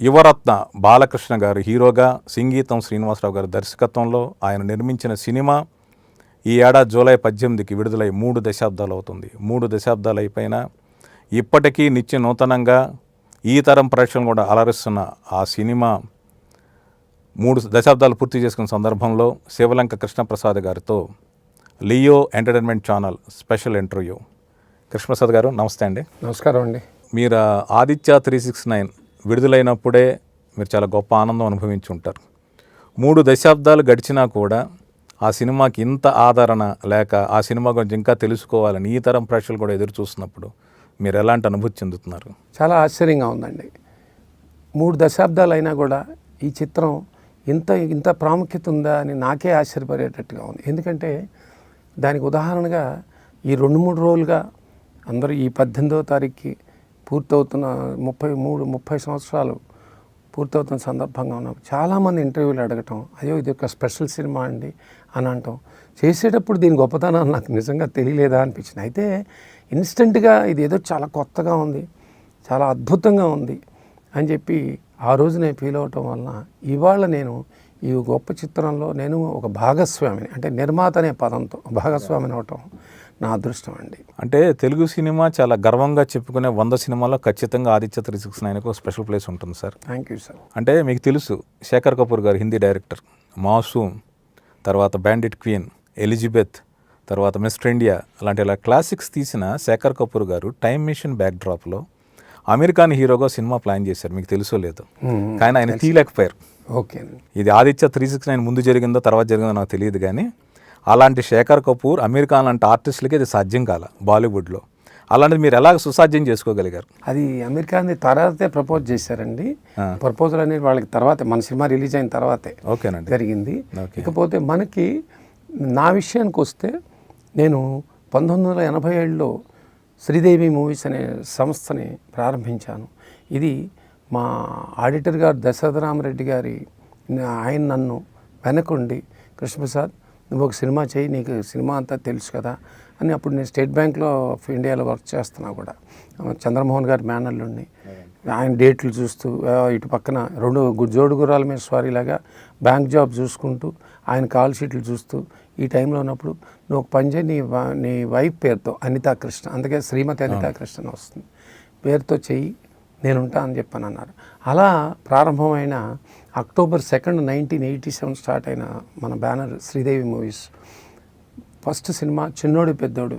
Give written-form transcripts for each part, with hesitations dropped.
యువరత్న బాలకృష్ణ గారు హీరోగా, సంగీతం శ్రీనివాసరావు గారి దర్శకత్వంలో ఆయన నిర్మించిన సినిమా ఈ ఏడాది జూలై 18కి విడుదలై 3 దశాబ్దాలు అవుతుంది. 3 దశాబ్దాలు అయిపోయినా ఇప్పటికీ నిత్య నూతనంగా ఈ తరం ప్రేక్షకులను కూడా అలరిస్తున్న ఆ సినిమా 3 దశాబ్దాలు పూర్తి చేసుకున్న సందర్భంలో శివలంక కృష్ణప్రసాద్ గారితో Leo entertainment channel special interview. Krishnaprasad గారు నమస్తే అండి. నమస్కారం అండి. మీరు ఆదిత్య 369 విడుదలైనప్పుడే మీరు చాలా గొప్ప ఆనందం అనుభవించి ఉంటారు. 3 దశాబ్దాలు గడిచినా కూడా ఆ సినిమాకి ఇంత ఆదరణ లేక ఆ సినిమా గురించి ఇంకా తెలుసుకోవాలని ఈ తరం ప్రేక్షకులు కూడా ఎదురు చూస్తున్నప్పుడు మీరు ఎలాంటి అనుభూతి చెందుతున్నారు? చాలా ఆశ్చర్యంగా ఉందండి. 3 దశాబ్దాలు అయినా కూడా ఈ చిత్రం ఇంత ప్రాముఖ్యత ఉందా అని నాకే ఆశ్చర్యపడేటట్టుగా ఉంది. ఎందుకంటే దానికి ఉదాహరణగా ఈ 2-3 రోజులుగా అందరూ ఈ 18వ తారీఖుకి పూర్తవుతున్న 30 సంవత్సరాలు పూర్తవుతున్న సందర్భంగా ఉన్నాం. చాలామంది ఇంటర్వ్యూలు అడగటం, అయ్యో ఇది ఒక స్పెషల్ సినిమా అండి అని అంటాం. చేసేటప్పుడు దీని గొప్పతనం నాకు నిజంగా తెలియలేదా అనిపించింది. అయితే ఇన్స్టెంట్గా ఇది ఏదో చాలా కొత్తగా ఉంది, చాలా అద్భుతంగా ఉంది అని చెప్పి ఆ రోజు నేను ఫీల్ అవటం వలన ఇవాళ నేను ఈ గొప్ప చిత్రంలో నేను ఒక భాగస్వామిని, అంటే నిర్మాత అనే పదంతో భాగస్వామిని అవటం నా అదృష్టం అండి. అంటే తెలుగు సినిమా చాలా గర్వంగా చెప్పుకునే 100 సినిమాల్లో ఖచ్చితంగా ఆదిత్య 369కు ఒక స్పెషల్ ప్లేస్ ఉంటుంది సార్. Thank you sir. అంటే మీకు తెలుసు శేఖర్ కపూర్ గారు హిందీ డైరెక్టర్, మాసూమ్, తర్వాత బ్యాండిట్ క్వీన్, ఎలిజబెత్, తర్వాత మిస్టర్ ఇండియా అలాంటి ఇలా క్లాసిక్స్ తీసిన శేఖర్ కపూర్ గారు టైమ్ మిషన్ బ్యాక్ డ్రాప్లో అమెరికాన్ హీరోగా సినిమా ప్లాన్ చేశారు. మీకు తెలుసో లేదు, కానీ ఆయన తీయలేకపోయారు. ఓకే, ఇది ఆదిత్య 369 ముందు జరిగిందో తర్వాత జరిగిందో నాకు తెలియదు, కానీ అలాంటి శేఖర్ కపూర్ అమెరికాన్ లాంటి ఆర్టిస్టులకి అది సాధ్యం కాల బాలీవుడ్లో. అలాంటిది మీరు ఎలా సుసాధ్యం చేసుకోగలిగారు? అది అమెరికాని తర్వాతే ప్రపోజ్ చేశారండి. ప్రపోజల్ అనేది వాళ్ళకి తర్వాత మన సినిమా రిలీజ్ అయిన తర్వాతే ఓకేనండి జరిగింది. ఇకపోతే మనకి నా విషయానికి వస్తే నేను 1987లో శ్రీదేవి మూవీస్ అనే సంస్థని ప్రారంభించాను. ఇది మా ఆడిటర్ గారు దశరథరామరెడ్డి గారి ఆయన నన్ను వెనకుండి, కృష్ణప్రసాద్ నువ్వు ఒక సినిమా చేయి, నీకు సినిమా అంతా తెలుసు కదా అని. అప్పుడు నేను స్టేట్ బ్యాంక్లో ఆఫ్ ఇండియాలో వర్క్ చేస్తున్నా కూడా, చంద్రమోహన్ గారి మేనల్లుండి ఆయన డేట్లు చూస్తూ ఇటు పక్కన 2 జోడు గుర్రాల మీద స్వారీలాగా బ్యాంక్ జాబ్ చూసుకుంటూ ఆయన కాల్ షీట్లు చూస్తూ ఈ టైంలో ఉన్నప్పుడు నువ్వు ఒక పని చేయి, నీ వైఫ్ పేరుతో అనితా కృష్ణ, అందుకే శ్రీమతి అనితా కృష్ణ అని వస్తుంది, పేరుతో చెయ్యి నేనుంటా అని చెప్పని అన్నారు. అలా ప్రారంభమైన అక్టోబర్ 2, 1987 స్టార్ట్ అయిన మన banner Sridevi movies first cinema చిన్నోడు పెద్దోడు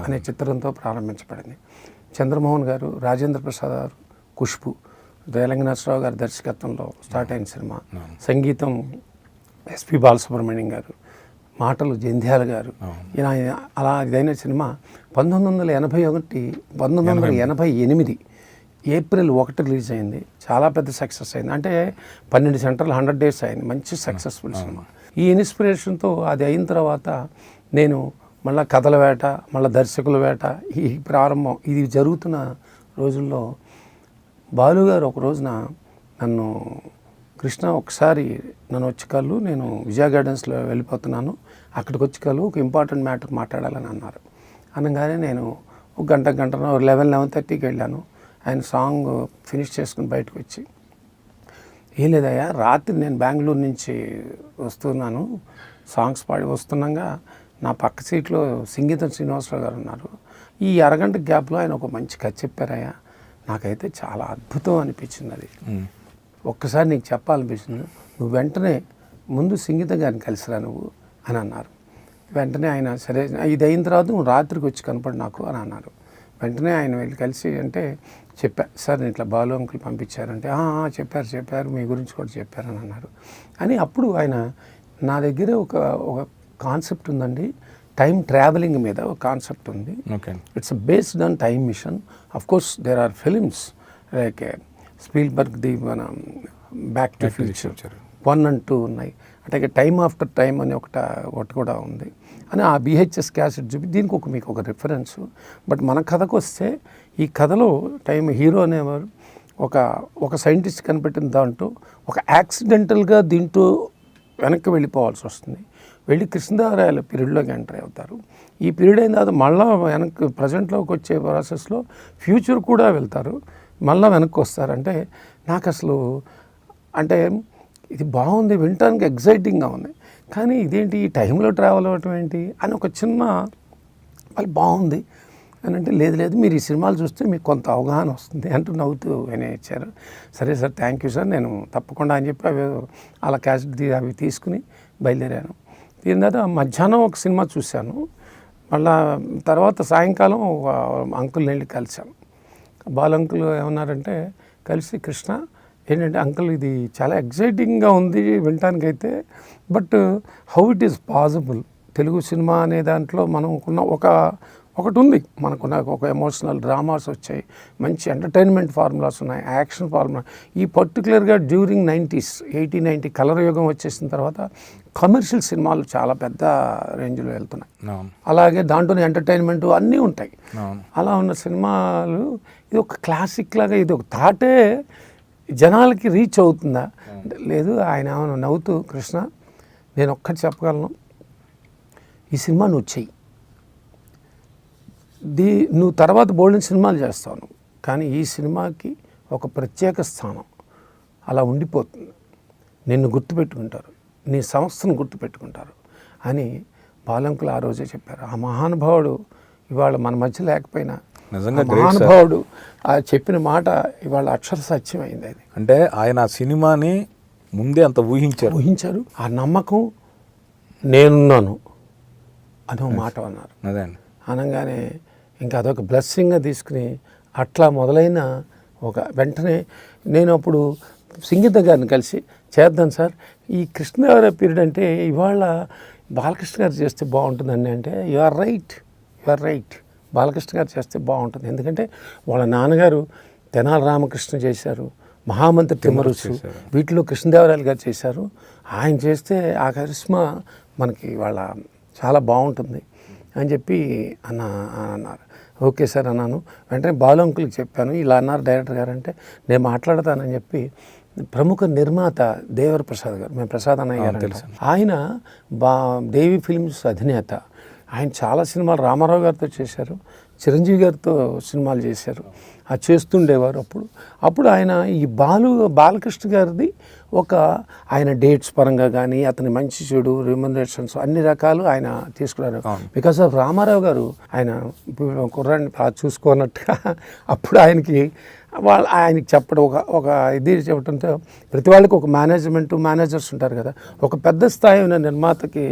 అనే చిత్రంతో ప్రారంభించబడింది. చంద్రమోహన్ గారు, రాజేంద్ర ప్రసాద్ గారు, ఖుష్బు, రేలంగనాథరావు గారి దర్శకత్వంలో స్టార్ట్ అయిన సినిమా. సంగీతం ఎస్పి బాలసుబ్రహ్మణ్యం గారు, మాటలు జంధ్యాల గారు. అలా ఇదైన సినిమా 1988 ఏప్రిల్ 1 రిలీజ్ అయింది. చాలా పెద్ద సక్సెస్ అయింది. అంటే 12 సెంటర్లు 100 డేస్ అయింది. మంచి సక్సెస్ఫుల్ సినిమా. ఈ ఇన్స్పిరేషన్తో అది అయిన తర్వాత నేను మళ్ళీ కథల వేట, మళ్ళీ దర్శకుల వేట, ఈ ప్రారంభం ఇది జరుగుతున్న రోజుల్లో బాలుగారు ఒక రోజున నన్ను, కృష్ణ ఒకసారి నన్ను వచ్చి కలు, నేను విజయ గార్డెన్స్లో వెళ్ళిపోతున్నాను, అక్కడికి వచ్చి కలు, ఒక ఇంపార్టెంట్ మ్యాటర్ మాట్లాడాలని అన్నారు. అనగానే నేను ఒక గంటన్నర 11:30కి వెళ్ళాను. ఆయన సాంగ్ ఫినిష్ చేసుకుని బయటకు వచ్చి, ఏం లేదయ్యా, రాత్రి నేను బెంగళూరు నుంచి వస్తున్నాను, సాంగ్స్ పాడి వస్తున్నాగా నా పక్క సీట్లో సంగీతం శ్రీనివాసరావు గారు ఉన్నారు. ఈ అరగంట గ్యాప్లో ఆయన ఒక మంచి కథ చెప్పారయ్యా, నాకైతే చాలా అద్భుతం అనిపించింది. అది ఒక్కసారి నీకు చెప్పాలనిపించింది, నువ్వు వెంటనే ముందు సంగీతం గారిని కలిసిరా నువ్వు అని అన్నారు. వెంటనే ఆయన సరే ఇది అయిన తర్వాత నువ్వు రాత్రికి వచ్చి కనపడి నాకు అని అన్నారు. వెంటనే ఆయన వెళ్ళి కలిసి అంటే చెప్పా, సార్ నేను ఇట్లా బాలు అంకుల్ పంపించారంటే చెప్పారు మీ గురించి కూడా చెప్పారని అన్నారు. అని అప్పుడు ఆయన నా దగ్గర ఒక కాన్సెప్ట్ ఉందండి, టైం ట్రావెలింగ్ మీద ఒక కాన్సెప్ట్ ఉంది. It's based on time machine. Of course there are films like స్పీల్బర్గ్ది మన బ్యాక్ టు ఫ్యూచర్ 1 and 2 ఉన్నాయి. అంటే టైమ్ ఆఫ్టర్ టైమ్ అని ఒకటి కూడా ఉంది అని ఆ బిహెచ్ఎస్ క్యాసెట్ చూపి దీనికి మీకు ఒక రిఫరెన్స్. బట్ మన కథకు వస్తే ఈ కథలో టైం హీరో అనేవారు ఒక సైంటిస్ట్ కనిపెట్టిన దాంట్లో ఒక యాక్సిడెంటల్గా దీంట్లో వెనక్కి వెళ్ళిపోవాల్సి వస్తుంది. వెళ్ళి కృష్ణదేవరాయల పీరియడ్లోకి ఎంటర్ అవుతారు. ఈ పీరియడ్ అయిన తర్వాత మళ్ళీ వెనక్కి ప్రజెంట్లోకి వచ్చే ప్రాసెస్లో ఫ్యూచర్ కూడా వెళ్తారు, మళ్ళీ వెనక్కి వస్తారంటే నాకు అసలు అంటే ఇది బాగుంది, వినటానికి ఎగ్జైటింగ్గా ఉంది, కానీ ఇదేంటి ఈ టైంలో ట్రావెల్ అవ్వటం ఏంటి అని ఒక చిన్న వాళ్ళు బాగుంది అని అంటే, లేదు లేదు మీరు ఈ సినిమాలు చూస్తే మీకు కొంత అవగాహన వస్తుంది అంటూ నవ్వుతూ ఇచ్చారు. సరే సార్, థ్యాంక్ యూ సార్, నేను తప్పకుండా అని చెప్పి అవి అలా క్యాసెట్ అవి తీసుకుని బయలుదేరాను. దీని తర్వాత మధ్యాహ్నం ఒక సినిమా చూశాను. మళ్ళా తర్వాత సాయంకాలం అంకుల్ని వెళ్ళి కలిశాను. బాలంకుల్ ఏమన్నారంటే, కలిసి కృష్ణ ఏంటంటే అంకుల్ ఇది చాలా ఎగ్జైటింగ్గా ఉంది వినటానికైతే, but how it is possible Telugu cinema అనే దాంట్లో మనకున్న ఒకటి ఉంది, మనకున్న ఒక ఎమోషనల్ డ్రామాస్ వచ్చాయి, మంచి ఎంటర్టైన్మెంట్ ఫార్ములాస్ ఉన్నాయి, యాక్షన్ ఫార్ములా. ఈ పర్టికులర్గా డ్యూరింగ్ 90s 80-90 కలర్ యుగం వచ్చేసిన తర్వాత కమర్షియల్ సినిమాలు చాలా పెద్ద రేంజ్లో వెళ్తున్నాయి. అలాగే దాంట్లోనే ఎంటర్టైన్మెంట్ అన్నీ ఉంటాయి. అలా ఉన్న సినిమాలు ఇది ఒక క్లాసిక్ లాగా, ఇది ఒక థాటే జనాలకి రీచ్ అవుతుందా లేదు. ఆయన ఏమైనా నవ్వుతూ, కృష్ణ నేను ఒక్కటి చెప్పగలను, ఈ సినిమా నువ్వు చెయ్యి, నువ్వు తర్వాత బోల్డెన్ సినిమాలు చేస్తావు, కానీ ఈ సినిమాకి ఒక ప్రత్యేక స్థానం అలా ఉండిపోతుంది, నిన్ను గుర్తుపెట్టుకుంటారు, నీ సంస్థను గుర్తుపెట్టుకుంటారు అని బాలంకులు ఆ రోజే చెప్పారు. ఆ మహానుభావుడు ఇవాళ మన మధ్య లేకపోయినా మహానుభావుడు ఆ చెప్పిన మాట ఇవాళ అక్షర సత్యమైంది. అది అంటే ఆయన ఆ సినిమాని ముందే అంత ఊహించారు. ఆ నమ్మకం నేనున్నాను అనే మాట అన్నారు. అదే అనగానే ఇంకా అదొక బ్లెస్సింగ్గా తీసుకుని అట్లా మొదలైన వెంటనే నేను అప్పుడు సంగీత గారిని కలిసి చేద్దాం సార్, ఈ కృష్ణదేవరాయ పీరియడ్ అంటే ఇవాళ బాలకృష్ణ గారు చేస్తే బాగుంటుందండి అంటే, యు ఆర్ రైట్ బాలకృష్ణ గారు చేస్తే బాగుంటుంది. ఎందుకంటే వాళ్ళ నాన్నగారు తెనాలి రామకృష్ణ చేశారు, మహామంత్రి తిమ్మరుసు, వీటిలో కృష్ణదేవరాయలు గారు చేశారు. ఆయన చేస్తే ఆ కరిష్మా మనకి వాళ్ళ చాలా బాగుంటుంది అని చెప్పి అన్నారు. ఓకే సార్ అన్నాను. వెంటనే బాలు అంకుల్కి చెప్పాను, ఇలా అన్నారు డైరెక్టర్ గారు అంటే, నేను మాట్లాడతానని చెప్పి ప్రముఖ నిర్మాత దేవర ప్రసాద్ గారు, మేము ప్రసాద్ అన్నయ్య గారు తెలుసు, ఆయన దేవి ఫిల్మ్స్ అధినేత. ఆయన చాలా సినిమాలు రామారావు గారితో చేశారు, చిరంజీవి గారితో సినిమాలు చేశారు, అది చేస్తుండేవారు. అప్పుడు ఆయన ఈ బాలకృష్ణ గారిది ఆయన డేట్స్ పరంగా కానీ అతని మంచి చెడు రిమ్యునరేషన్స్ అన్ని రకాలు ఆయన తీసుకున్నారు. బికాస్ ఆఫ్ రామారావు గారు ఆయన కుర్రాన్ని చూసుకున్నట్టుగా అప్పుడు ఆయనకి చెప్పడం ఒక ఇది చెప్పడంతో, ప్రతి వాళ్ళకి ఒక మేనేజర్స్ ఉంటారు కదా, ఒక పెద్ద స్థాయి ఉన్న నిర్మాతకి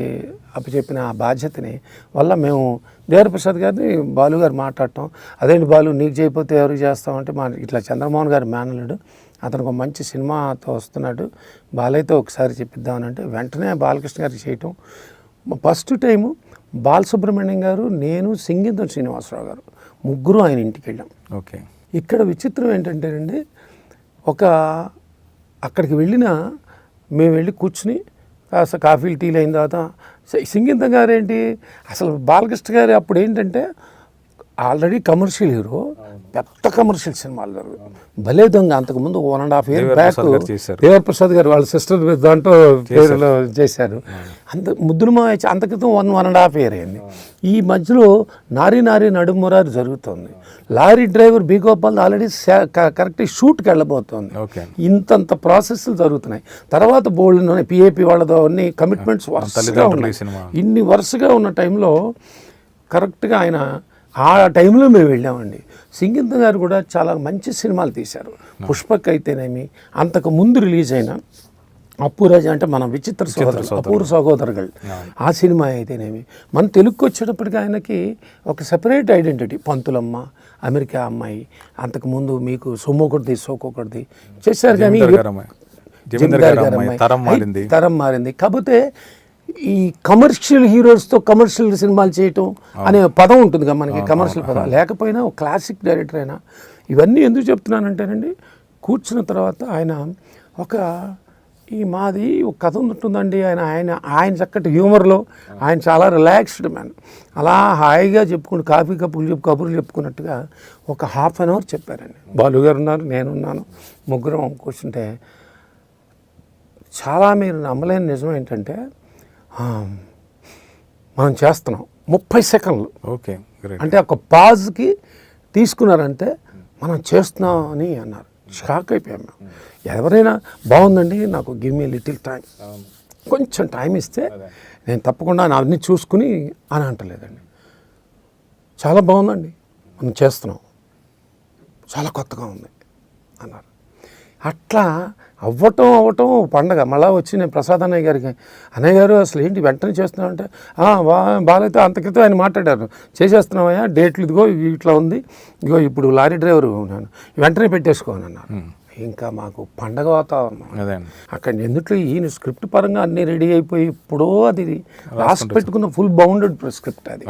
అప్పచెప్పిన ఆ బాధ్యతని వల్ల మేము దేవరప్రసాద్ గారిని బాలు గారు మాట్లాడటం, అదేంటి బాలు నీకు చేయకపోతే ఎవరికి చేస్తామంటే, ఇట్లా చంద్రమోహన్ గారు మేనలుడు, అతనికి ఒక మంచి సినిమాతో వస్తున్నాడు, బాలయ్యతో ఒకసారి చెప్పిద్దామనంటే వెంటనే బాలకృష్ణ గారికి చేయటం. ఫస్ట్ టైము బాలసుబ్రహ్మణ్యం గారు, నేను, సంగీతం శ్రీనివాసరావు గారు ముగ్గురు ఆయన ఇంటికి వెళ్ళాం. ఓకే. ఇక్కడ విచిత్రం ఏంటంటేనండి, అక్కడికి మేము వెళ్ళి కూర్చుని కాస్త కాఫీలు టీలు అయిన తర్వాత సంగీతం గారు ఏంటి అసలు బాలకృష్ణ గారు అప్పుడు ఏంటంటే ఆల్రెడీ కమర్షియల్ హీరో, పెద్ద కమర్షియల్ సినిమాలు జరుగుతుంది. భలే దొంగ అంతకుముందు 1.5 years బ్యాక్ దేవరప్రసాద్ గారు వాళ్ళ సిస్టర్ దాంట్లో పేరులో చేశారు. ముద్దులమా అంత క్రితం 1.5 years అయింది. ఈ మధ్యలో నారీ నడుమురారి జరుగుతుంది. Lorry driver B Gopal already correct షూట్కి వెళ్ళబోతోంది. ఇంతంత ప్రాసెస్లు జరుగుతున్నాయి. తర్వాత బోల్డ్ పిఏపి వాళ్ళతో అన్ని కమిట్మెంట్స్ వరుసగా ఉన్నాయి. ఇన్ని వరుసగా ఉన్న టైంలో కరెక్ట్గా ఆయన ఆ టైంలో మేము వెళ్ళామండి. సంగీతం గారు కూడా చాలా మంచి సినిమాలు తీశారు. పుష్పక్ అయితేనేమి, అంతకు ముందు రిలీజ్ అయిన అప్పురాజు అంటే మన అపూర్వ సహోదరులు ఆ సినిమా అయితేనేమి, మన తెలుగుకి వచ్చేటప్పటికి ఆయనకి ఒక సెపరేట్ ఐడెంటిటీ. పంతులమ్మ, అమెరికా అమ్మాయి, అంతకుముందు మీకు సోకొకటిది చేశారు. కానీ తరం మారింది. కాకపోతే ఈ కమర్షియల్ హీరోస్తో కమర్షియల్ సినిమాలు చేయటం అనే పదం ఉంటుంది కదా మనకి, కమర్షియల్ పదం లేకపోయినా ఒక క్లాసిక్ డైరెక్టర్ అయినా. ఇవన్నీ ఎందుకు చెప్తున్నానంటేనండి, కూర్చున్న తర్వాత ఆయన మాది ఒక కథ ఉంటుందండి, ఆయన చక్కటి హ్యూమర్లో ఆయన చాలా రిలాక్స్డ్ మ్యాన్. అలా హాయిగా చెప్పుకుంటూ కబుర్లు చెప్పుకున్నట్టుగా ఒక 1/2 hour చెప్పారండి. బాలు గారు ఉన్నారు, నేనున్నాను, ముగ్గురం కూర్చుంటే చాలా మీరు నమ్మలేని నిజం ఏంటంటే, మనం చేస్తున్నాం 30 seconds. ఓకే, అంటే ఒక పాజ్కి తీసుకున్నారంటే మనం చేస్తున్నాం అని అన్నారు. షాక్ అయిపోయాం మేము. ఎవరైనా బాగుందండి, నాకు గివ్ మీ లిటిల్ టైం, కొంచెం టైం ఇస్తే నేను తప్పకుండా నా అన్ని చూసుకుని అని అంటలేదండి. చాలా బాగుందండి, మనం చేస్తున్నాం, చాలా కొత్తగా ఉంది అన్నారు. అట్లా అవ్వటం పండగ. మళ్ళీ వచ్చి నేను ప్రసాద్ అన్నయ్య గారికి, అన్నయ్య గారు అసలు ఏంటి వెంటనే చేస్తున్నావు అంటే, బాగాలైతే అంత క్రితం ఆయన మాట్లాడారు, చేసేస్తున్నామయ్యా, డేట్లు ఇదిగో ఇట్లా ఉంది, ఇదిగో ఇప్పుడు లారీ డ్రైవరు ఉన్నాను, వెంటనే పెట్టేసుకోని అన్నారు. ఇంకా మాకు పండగ వాతావరణం అక్కడ. ఎందుట్లో ఈయన స్క్రిప్ట్ పరంగా అన్నీ రెడీ అయిపోయి ఇప్పుడో అది రాసి పెట్టుకున్న ఫుల్ బౌండెడ్ స్క్రిప్ట్ అది.